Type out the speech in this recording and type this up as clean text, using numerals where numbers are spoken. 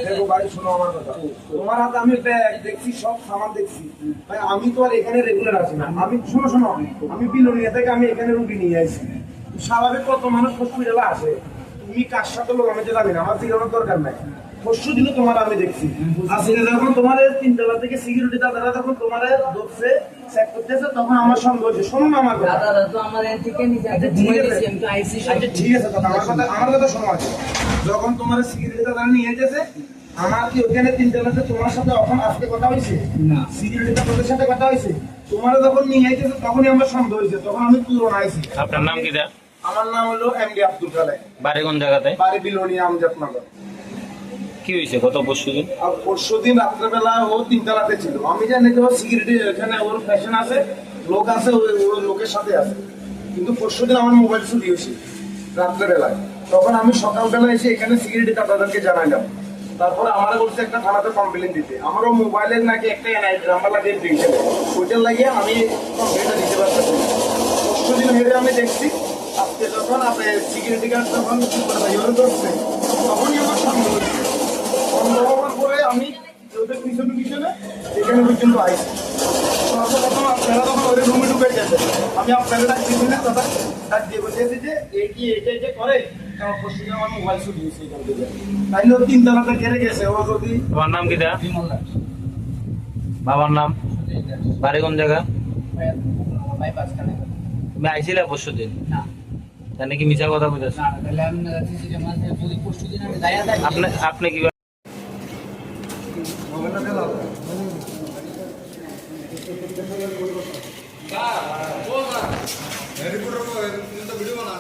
দেখো ভাই, শোনো আমার কথা। তোমার হাতে আমি ব্যাগ দেখছি, সব সামান দেখছি ভাই। আমি তো আর এখানে রেগুলার আছি না। আমি শোনো শোনো, আমি বিলোনিয়া থেকে আমি এখানে রুগী নিয়ে আসছি। স্বাভাবিক কত মানুষ হসপিটালে আসে, তুমি কার সাথে লোক আমি জানি না, আমার জিজ্ঞাসার দরকার নাই। পরশু দিনও তোমার আমি দেখছি আসলে যখন তোমার তিনতলা থেকে সিকিউরিটি দাদারা যখন তোমার ধরছে চেক করতেছে, তখন আমার সন্দেহ হচ্ছে। শোনো না আমার কথা। দাদা তো আমার থেকে নিচে একটা ঘুমাই দিয়েছি, আমি তো আইসি। আচ্ছা ঠিক আছে দাদা, আমার কথা শোনো আছে। যখন তোমার সিকিউরিটি দাদারা নিয়ে যেতেছে, আমার কি ওখানে তিনতলাতে তোমার সাথে এখন আজকে কথা হয়েছে না, সিকিউরিটি দাদাদের সাথে কথা হয়েছে? তোমার যখন নিয়ে আইতেছে তখনই আমার সন্দেহ হয়েছে, তখন আমি তুলনা আইছি। আপনার নাম কি দা? আমার নাম হলো এমডি আব্দুল কালাম, বাড়ি কোন জায়গাতে? বাড়ি বিলোনিয়া আমজাদনগর। কি হয়েছে গত পরশুদিন? আর পরশুদিন রাত্রেবেলা ও তিনতলাতে ছিল। আমি জানি যে ওর সিকিউরিটি এখানে ওর ফ্যাশন আছে, লোক আছে, ওর লোকের সাথে আছে। কিন্তু পরশুদিন আমার মোবাইল চুরি হয়েছে রাত্রেবেলায়। তখন আমি সকালবেলা এসে এখানে সিকিউরিটি দাদাদেরকে জানাইলাম। তারপরে আমার বলছে একটা থানাতে কমপ্লেন দিতে। আমারও মোবাইলের নাকি একটা এনআইডি নাম্বার লাগিয়ে দিয়েছে, ওইটা লাগিয়ে আমি কমপ্লেনটা দিতে পারতেছি। পরশুদিন হেরে আমি দেখছি, আজকে যখন আপনার সিকিউরিটি গার্ড যখন ধরছে, তখনই আমার সন্দেহ হচ্ছে। বন্ধ হওয়ার পরে আমি ওদের পিছনে পিছনে এখানে পর্যন্ত আইসি। সর্বপ্রথম আপনারা তখন ওদের রুমে ঢুকে গেছে। আমি আপনাদের ডাক দিয়েছি না দাদা, ডাক দিয়ে বসেছি যে এই কি এটা করে, কারণ পরশু আমার মোবাইল শুধু দিয়েছে এখান থেকে। তাইলে ও তিনতলাতে ঘেরে গেছে। ও যদি তোমার নাম কি দা? বাবার নাম? বাড়ি কোন জায়গা? তুমি আইছিলে পরশুদিন? না তাহলে কি মিছা কথা বলতেছ? না, তাহলে আমি যাচ্ছি যে আমার যদি পরশুদিন আমি যাইয়া থাকি। আপনি কি মোবাইলটা দিলাম। ভিডিও বানা